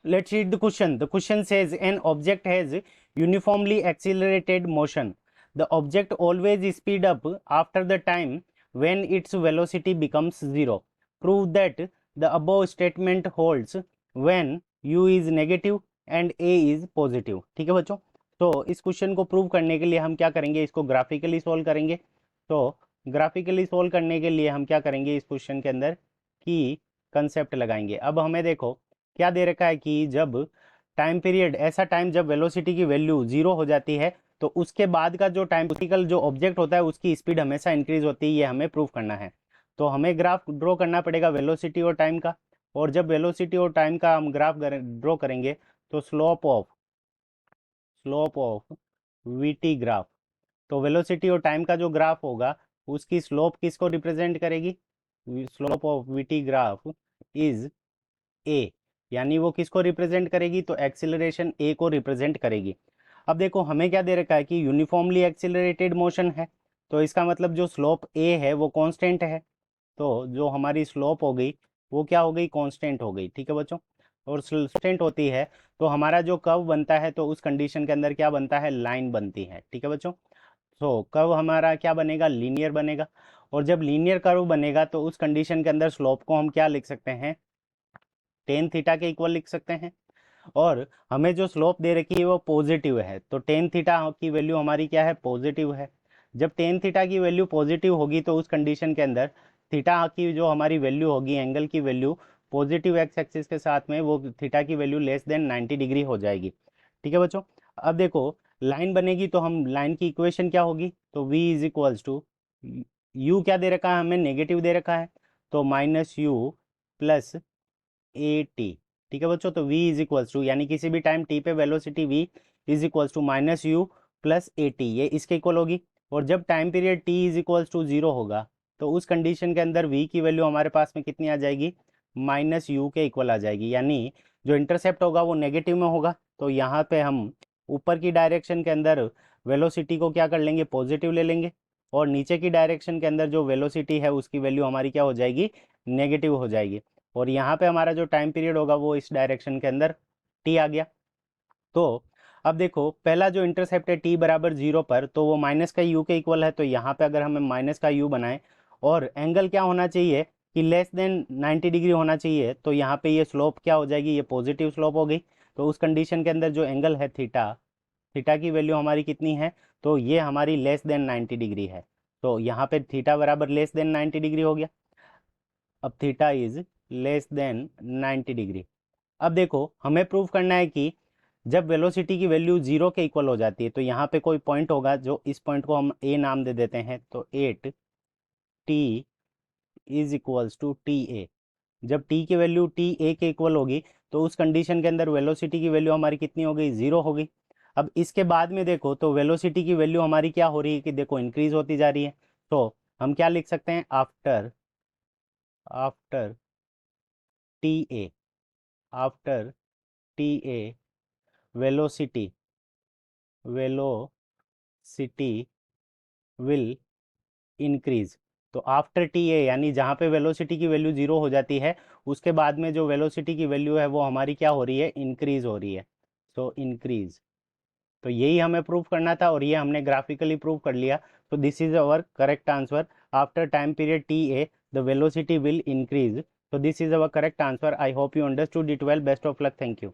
let's read the question. The question says an object has uniformly accelerated motion. The object always speed up after the time when its velocity becomes zero. Prove that the above statement holds when u is negative and a is positive. ठीक है बच्चों, तो इस question को prove करने के लिए हम क्या करेंगे, इसको ग्राफिकली सोल्व करेंगे। तो ग्राफिकली सोल्व करने के लिए हम क्या करेंगे, इस क्वेश्चन के अंदर की कंसेप्ट लगाएंगे। अब हमें देखो क्या दे रखा है कि जब टाइम पीरियड, ऐसा टाइम जब वेलोसिटी की वैल्यू जीरो हो जाती है तो उसके बाद का जो टाइम पार्टिकल जो ऑब्जेक्ट होता है उसकी स्पीड हमेशा इंक्रीज होती है, ये हमें प्रूव करना है। तो हमें ग्राफ ड्रॉ करना पड़ेगा वेलोसिटी और टाइम का, और जब वेलोसिटी और टाइम का हम ग्राफ ड्रॉ करेंगे तो स्लोप ऑफ वीटी ग्राफ, तो वेलोसिटी और टाइम का जो ग्राफ होगा उसकी स्लोप किसको रिप्रेजेंट करेगी, slope of VT graph is a, यानी वो किसको रिप्रेजेंट करेगी, तो एक्सीलरेशन ए को रिप्रेजेंट करेगी। अब देखो हमें क्या दे रखा है कि यूनिफॉर्मली एक्सीलरेटेड मोशन है, तो इसका मतलब जो स्लोप ए है वो कांस्टेंट है, तो जो हमारी स्लोप हो गई वो क्या हो गई, कांस्टेंट हो गई। ठीक है बच्चों, और कांस्टेंट होती है तो हमारा जो कर्व बनता है तो उस कंडीशन के अंदर क्या बनता है, लाइन बनती है। ठीक है बच्चों, तो कर्व हमारा क्या बनेगा, लीनियर बनेगा, और जब लीनियर कर्व बनेगा तो उस कंडीशन के अंदर स्लोप को हम क्या लिख सकते हैं, टेन थीटा के इक्वल लिख सकते हैं। और हमें जो स्लोप दे रखी है वो पॉजिटिव है, तो टेन थीटा की वैल्यू हमारी क्या है, पॉजिटिव है। जब टेन थीटा की वैल्यू पॉजिटिव होगी तो उस कंडीशन के अंदर थीटा की जो हमारी वैल्यू होगी, एंगल की वैल्यू पॉजिटिव एक्स एक्सिस के साथ में वो थीटा की वैल्यू लेस देन 90 डिग्री हो जाएगी। ठीक है बच्चों, अब देखो लाइन बनेगी तो हम लाइन की इक्वेशन क्या होगी, तो v is equals to, u क्या दे रखा है हमें, नेगेटिव दे रखा है, तो minus u plus a T. ठीक है बच्चों, तो v इज इक्वल्स टू, यानी किसी भी टाइम t पे velocity v is equals to minus u plus a t, ये इसके इक्वल होगी। और जब time period t is equals to zero होगा तो उस कंडीशन के अंदर v की वैल्यू हमारे पास में कितनी आ जाएगी, माइनस यू के इक्वल आ जाएगी, यानी जो इंटरसेप्ट होगा वो नेगेटिव में होगा, तो यहाँ पे हम ऊपर की डायरेक्शन के अंदर वेलोसिटी को क्या कर लेंगे, पॉजिटिव ले लेंगे, और नीचे की डायरेक्शन के अंदर जो वेलोसिटी है उसकी वैल्यू हमारी क्या हो जाएगी, नेगेटिव हो जाएगी। और यहाँ पे हमारा जो टाइम पीरियड होगा वो इस डायरेक्शन के अंदर टी आ गया। तो अब देखो पहला जो इंटरसेप्ट है टी बराबर जीरो पर, तो वो माइनस का यू के इक्वल है, तो यहाँ पे अगर हमें माइनस का यू बनाए और एंगल क्या होना चाहिए कि लेस देन 90 डिग्री होना चाहिए, तो यहाँ पे ये स्लोप क्या हो जाएगी, ये पॉजिटिव स्लोप हो गई। तो उस कंडीशन के अंदर जो एंगल है थीटा, थीटा की वैल्यू हमारी कितनी है, तो ये हमारी लेस देन 90 डिग्री है, तो यहाँ पे थीटा बराबर लेस देन 90 डिग्री हो गया। अब theta is less than 90 degree. अब देखो हमें प्रूव करना है कि जब वेलोसिटी की वैल्यू जीरो के इक्वल हो जाती है तो यहाँ पे कोई पॉइंट होगा, जो इस पॉइंट को हम ए नाम दे देते हैं, तो at t is equals to t a. जब टी की वैल्यू टी ए के इक्वल होगी तो उस कंडीशन के अंदर वेलोसिटी की वैल्यू हमारी कितनी हो गई, जीरो हो गई। अब इसके बाद में देखो तो वेलोसिटी की वैल्यू हमारी क्या हो रही है कि देखो इंक्रीज होती जा रही है, तो हम क्या लिख सकते हैं, after after T A, after T A velocity velocity will increase. तो आफ्टर टी ए यानी जहाँ पे वेलोसिटी की वैल्यू जीरो हो जाती है उसके बाद में जो वेलोसिटी की वैल्यू है वो हमारी क्या हो रही है, इंक्रीज हो रही है, सो इंक्रीज। तो यही हमें प्रूव करना था और ये हमने ग्राफिकली प्रूव कर लिया। तो this is our correct answer, after time period T A the velocity will increase. So this is our correct answer. I hope you understood it well. Best of luck. Thank you.